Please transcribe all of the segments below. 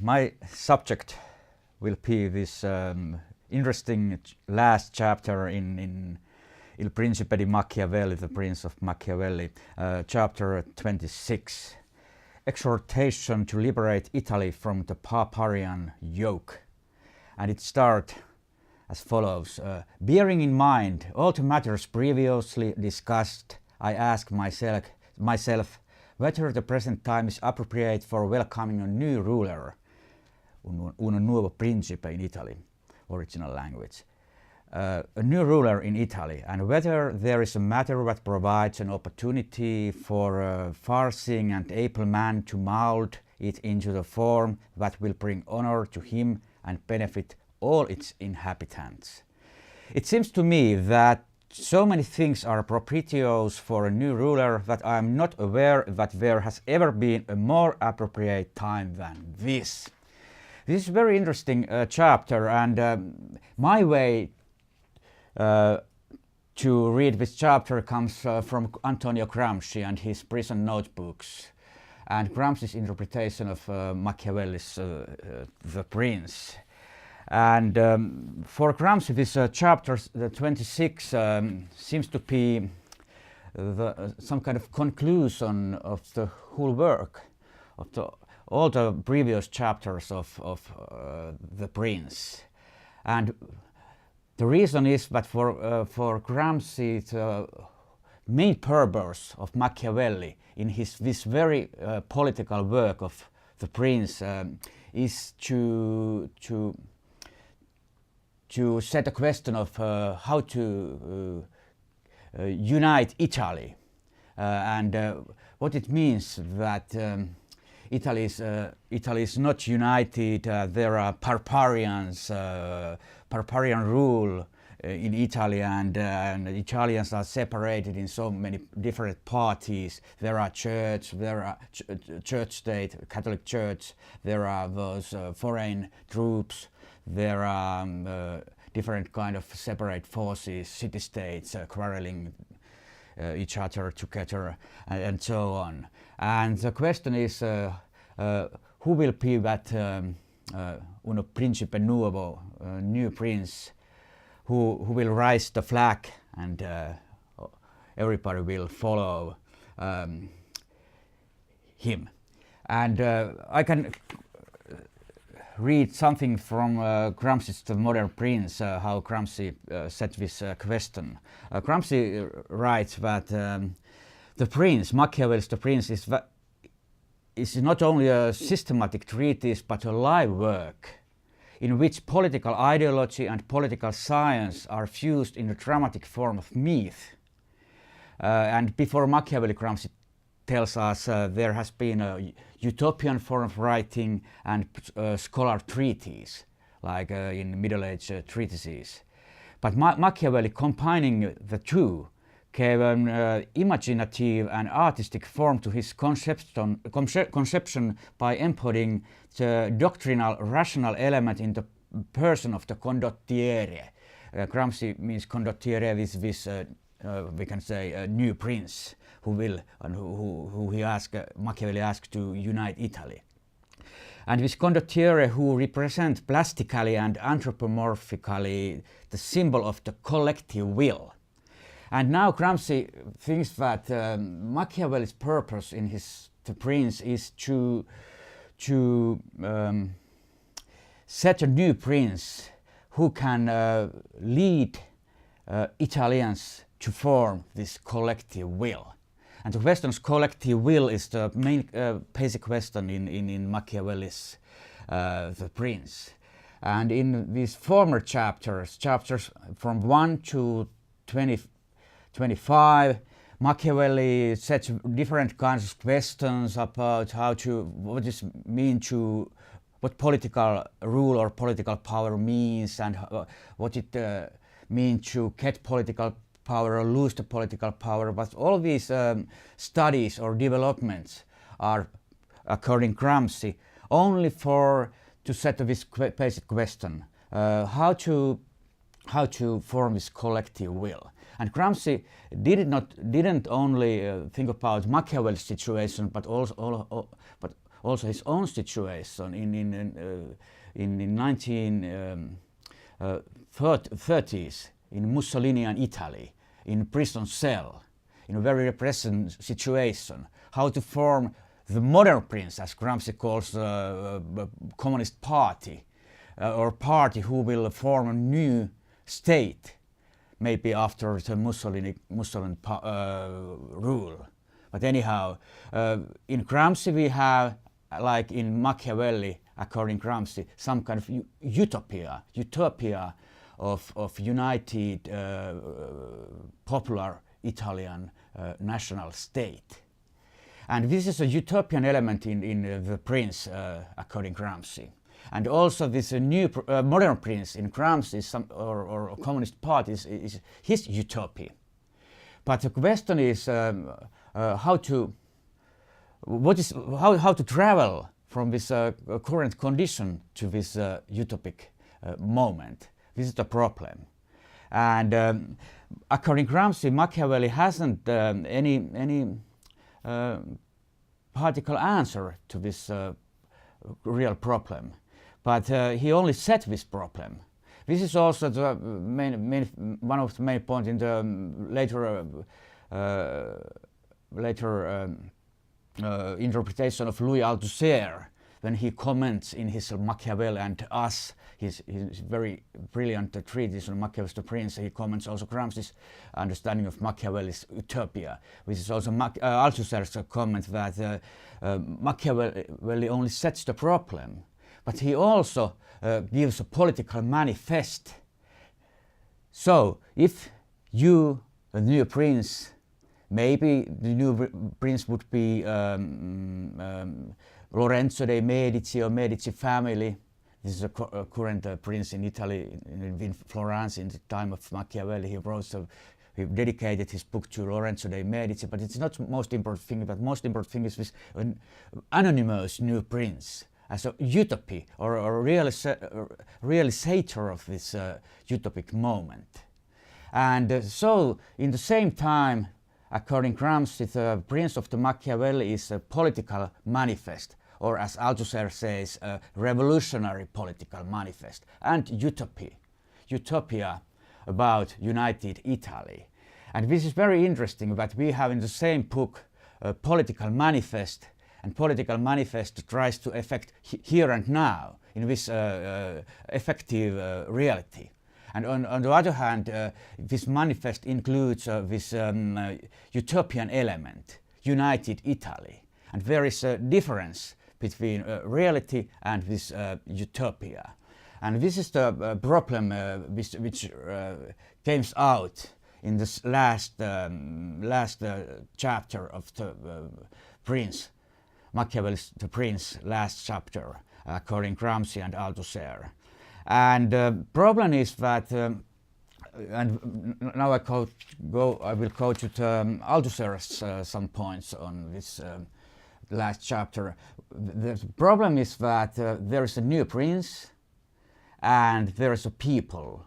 My subject will be this interesting last chapter in Il Principe di Machiavelli, the Prince of Machiavelli, chapter 26, Exhortation to Liberate Italy from the Barbarian Yoke. And it starts as follows. Bearing in mind all the matters previously discussed, I ask myself whether the present time is appropriate for welcoming a new ruler, un nuovo principe in Italy, original language, a new ruler in Italy, and whether there is a matter that provides an opportunity for a far-seeing and able man to mould it into the form that will bring honor to him and benefit all its inhabitants. It seems to me that so many things are propitious for a new ruler that I am not aware that there has ever been a more appropriate time than this. This is a very interesting chapter, and my way to read this chapter comes from Antonio Gramsci and his prison notebooks, and Gramsci's interpretation of Machiavelli's The Prince. And for Gramsci, this chapter 26 seems to be some kind of conclusion of the whole work, of all the previous chapters of The Prince. And the reason is that for Gramsci, the main purpose of Machiavelli in this very political work of The Prince is to set a question of how to unite Italy and what it means that Italy is not united. There are barbarians, barbarian rule in Italy, and Italians are separated in so many different parties. There are church state, Catholic Church. There are those foreign troops. There are different kind of separate forces, city-states quarreling each other together, and so on. And the question is, who will be that un principe nuovo, new prince, who will raise the flag, and everybody will follow him. And I can read something from Gramsci's The Modern Prince, how Gramsci set this question. Gramsci writes that the Prince, Machiavelli's The Prince, is not only a systematic treatise but a live work in which political ideology and political science are fused in a dramatic form of myth. And before Machiavelli, Gramsci tells us there has been a utopian form of writing and scholar treatise, like in Middle Age treatises. But Machiavelli, combining the two, gave an imaginative and artistic form to his conception by embodying the doctrinal rational element in the person of the condottiere. Gramsci means condottiere is this, we can say, a new prince who will, and who Machiavelli asked to unite Italy. And this condottiere who represent plastically and anthropomorphically the symbol of the collective will. And now Gramsci thinks that Machiavelli's purpose in The Prince is to set a new prince who can lead Italians to form this collective will. And the question of collective will is the main basic question in Machiavelli's The Prince. And in these former chapters from 1 to 25, Machiavelli sets different kinds of questions about what political rule or political power means, and what it means to get political power or lose the political power. But all these studies or developments are, according to Gramsci, only to set this basic question: how to form this collective will. And Gramsci didn't only think about Machiavelli's situation, but also his own situation in 1930s in Mussolinian Italy, in prison cell, in a very repressive situation, how to form the modern prince, as Gramsci calls the Communist Party, or party who will form a new state, maybe after the Mussolini rule. But anyhow, in Gramsci we have, like in Machiavelli, according to Gramsci, some kind of utopia of united popular Italian national state. And this is a utopian element in the prince, according to Gramsci. And also this new modern prince in Gramsci or Communist Party is his utopia. But the question is how to travel from this current condition to this utopic moment. This is the problem. And according to Gramsci, Machiavelli hasn't any particular answer to this real problem, but he only set this problem. This is also the one of the main points in the later interpretation of Louis Althusser, when he comments in his Machiavelli and Us, his very brilliant treatise on Machiavelli's The Prince. He comments also Gramsci's understanding of Machiavelli's utopia, which is also Althusser's comment that Machiavelli only sets the problem, but he also gives a political manifest. So if you, the new prince, maybe the new prince would be Lorenzo de' Medici or Medici family. This is a current prince in Italy, in Florence, in the time of Machiavelli. He dedicated his book to Lorenzo de' Medici, but it's not the most important thing. The most important thing is this anonymous new prince as a utopia or a realizator of this utopic moment. And so, in the same time, according to Gramsci, the Prince of the Machiavelli is a political manifest, or as Althusser says, a revolutionary political manifest, and utopia about united Italy. And this is very interesting that we have in the same book a political manifest, and political manifest tries to affect here and now in this effective reality. And on the other hand, this manifest includes this utopian element, united Italy. And there is a difference between reality and this utopia. And this is the problem which came out in this last chapter of the Prince, Machiavelli's The Prince, last chapter, according to Gramsci and Althusser. And the problem is that, and now I will go to Althusser's some points on this last chapter. The problem is that there is a new prince and there is a people.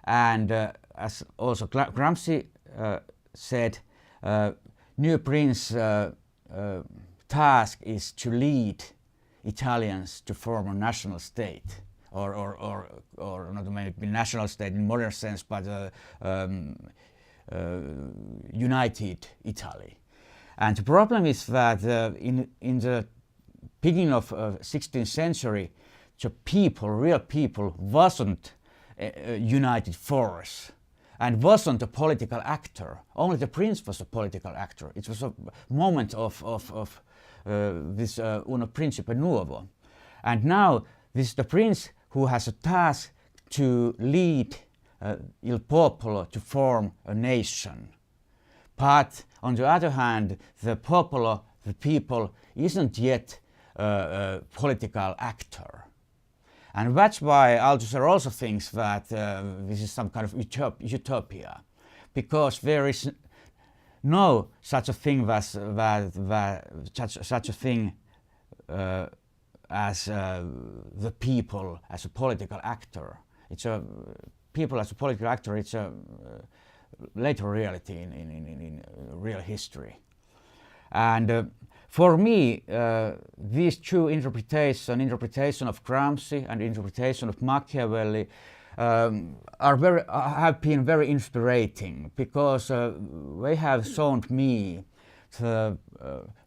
And as also Gramsci said, new prince task is to lead Italians to form a national state. Or not maybe national state in modern sense, but united Italy. And the problem is that in the beginning of 16th century, the people, real people, wasn't a united force and wasn't a political actor. Only the prince was a political actor. It was a moment of this uno principe nuovo. And now this is the prince who has a task to lead il popolo to form a nation. But on the other hand, the popolo, the people, isn't yet a political actor. And that's why Althusser also thinks that this is some kind of utopia, because there is no such a thing as the people as a political actor. It's a people as a political actor. It's a later reality in real history. And For me, these two interpretation of Gramsci and interpretation of Machiavelli, have been very inspiring, because they have shown me the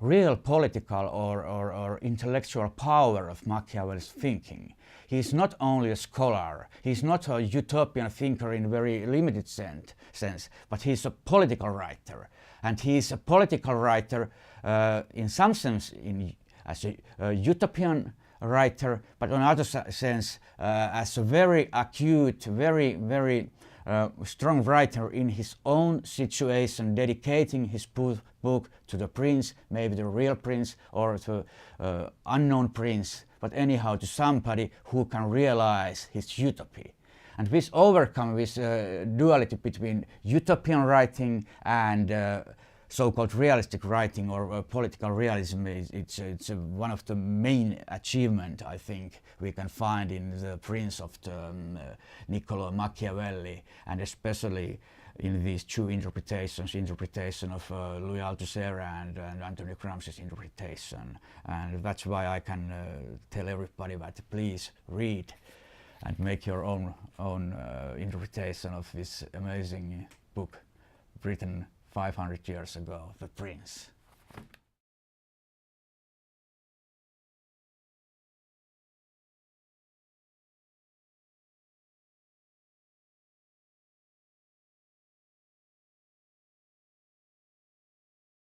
real political or intellectual power of Machiavelli's thinking. He is not only a scholar, he is not a utopian thinker in a very limited sense, but he is a political writer. And he is a political writer in some sense as a utopian writer, but on other sense as a very acute, very strong writer in his own situation, dedicating his book to the prince, maybe the real prince or to unknown prince, but anyhow to somebody who can realize his utopy. And this overcome this duality between utopian writing and so-called realistic writing or political realism, it's one of the main achievements I think we can find in the Prince of Niccolo Machiavelli, and especially in these two interpretations, interpretation of Louis Althusser and Antonio Gramsci's interpretation. And that's why I can tell everybody that please read and make your own interpretation of this amazing book written 500 years ago, The Prince.